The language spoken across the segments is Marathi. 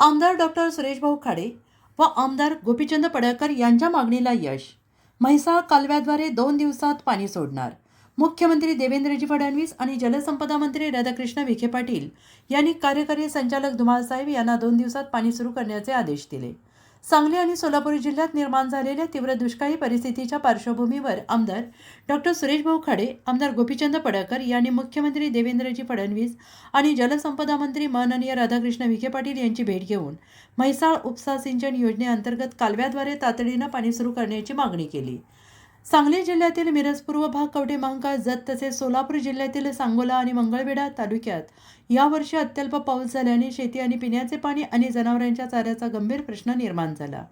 आमदार डॉक्टर सुरेशभाऊ खाडे व आमदार गोपीचंद पडळकर यांच्या मागणीला यश. म्हैसाळ कालव्याद्वारे 2 दिवसात पाणी सोडणार. मुख्यमंत्री देवेंद्रजी फडणवीस आणि जलसंपदा मंत्री राधाकृष्ण विखे पाटील यांनी कार्यकारी संचालक धुमाळ साहेब यांना 2 दिवसात पाणी सुरू करण्याचे आदेश दिले. सांगली आणि सोलापूर जिल्ह्यात निर्माण झालेल्या तीव्र दुष्काळी परिस्थितीच्या पार्श्वभूमीवर आमदार डॉक्टर सुरेशभाऊ खाडे, आमदार गोपीचंद पडळकर यांनी मुख्यमंत्री देवेंद्रजी फडणवीस आणि जलसंपदा मंत्री माननीय राधाकृष्ण विखे पाटील यांची भेट घेऊन म्हैसाळ उपसा सिंचन योजनेअंतर्गत कालव्याद्वारे तातडीनं पाणी सुरू करण्याची मागणी केली. सांगली जिल्ह्यातील मिरज पूर्व भाग, कवठे महांकाळ, जत तसेच सोलापूर जिल्ह्यातील सांगोला आणि मंगळवेढा तालुक्यात यावर्षी अत्यल्प पाऊस झाल्याने शेती आणि पिण्याचे पाणी आणि जनावरांच्या चाऱ्याचा गंभीर प्रश्न निर्माण झाला.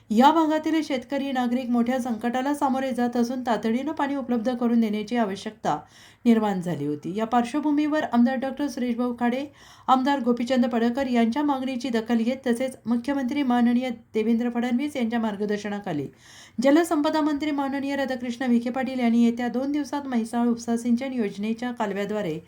या भागातील शेतकरी नागरिक मोठ्या संकटाला सामोरे जात असून तातडीनं पाणी उपलब्ध करून देण्याची आवश्यकता निर्माण झाली होती. या पार्श्वभूमीवर आमदार डॉक्टर सुरेशभाऊ खाडे, आमदार गोपीचंद पडळकर यांच्या मागणीची दखल घेत तसेच मुख्यमंत्री माननीय देवेंद्र फडणवीस यांच्या मार्गदर्शनाखाली जलसंपदा मंत्री माननीय राधाकृष्ण विखे पाटील यांनी येत्या 2 दिवसात म्हैसाळ उपसा सिंचन योजनेच्या कालव्याद्वारे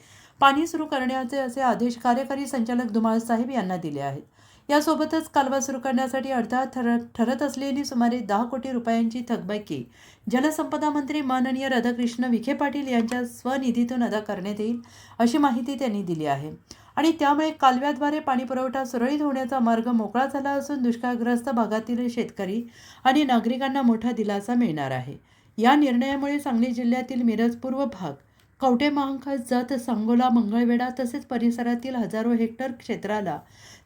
पाणी सुरू करण्याचे असे आदेश कार्यकारी संचालक धुमाळ साहेब यांना दिले आहेत. यासोबतच कालवा सुरू करण्यासाठी अडथळा ठरत असलेली सुमारे 10 कोटी रुपयांची थकबाकी जलसंपदा मंत्री माननीय राधाकृष्ण विखे पाटील यांच्या स्वनिधीतून अदा करण्यात येईल अशी माहिती त्यांनी दिली आहे. आणि त्यामुळे कालव्याद्वारे पाणीपुरवठा सुरळीत होण्याचा मार्ग मोकळा झाला असून दुष्काळग्रस्त भागातील शेतकरी आणि नागरिकांना मोठा दिलासा मिळणार आहे. या निर्णयामुळे सांगली जिल्ह्यातील मिरज पूर्व भाग, कवठे महांकाळ, जत, सांगोला, मंगळवेढा तसेच परिसरातील हजारो हेक्टर क्षेत्राला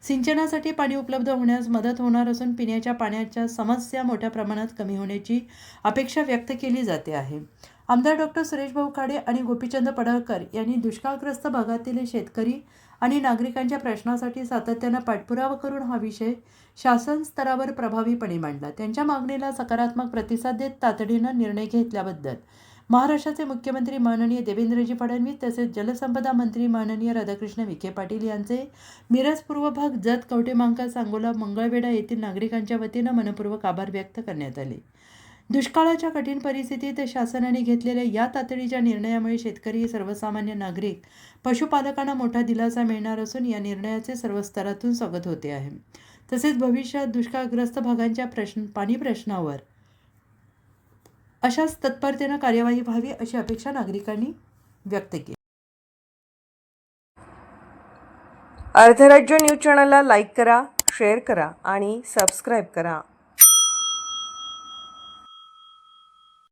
सिंचनासाठी पाणी उपलब्ध होण्यास मदत होणार असून पिण्याच्या पाण्याच्या समस्या मोठ्या प्रमाणात कमी होण्याची अपेक्षा व्यक्त केली जाते आहे. आमदार डॉक्टर सुरेशभाऊ खाडे आणि गोपीचंद पडळकर यांनी दुष्काळग्रस्त भागातील शेतकरी आणि नागरिकांच्या प्रश्नासाठी सातत्यानं पाठपुरावा करून हा विषय शासन स्तरावर प्रभावीपणे मांडला. त्यांच्या मागणीला सकारात्मक प्रतिसाद देत तातडीनं निर्णय घेतल्याबद्दल महाराष्ट्राचे मुख्यमंत्री माननीय देवेंद्रजी फडणवीस तसेच जलसंपदा मंत्री माननीय राधाकृष्ण विखे पाटील यांचे मिरज पूर्व भाग, जत, कवठे महांकाळ, सांगोला, मंगळवेढा येथील नागरिकांच्या वतीनं मनपूर्वक आभार व्यक्त करण्यात आले. दुष्काळाच्या कठीण परिस्थितीत शासनाने घेतलेल्या या तातडीच्या निर्णयामुळे शेतकरी, सर्वसामान्य नागरिक, पशुपालकांना मोठा दिलासा मिळणार असून या निर्णयाचे सर्व स्तरातून स्वागत होते आहे. तसेच भविष्यात दुष्काळग्रस्त भागांच्या पाणी प्रश्नावर अशाच तत्परतेनं कार्यवाही व्हावी अशी अपेक्षा नागरिकांनी व्यक्त केली. अर्धराज्य न्यूज चॅनलला लाईक करा, शेअर करा आणि सबस्क्राईब करा.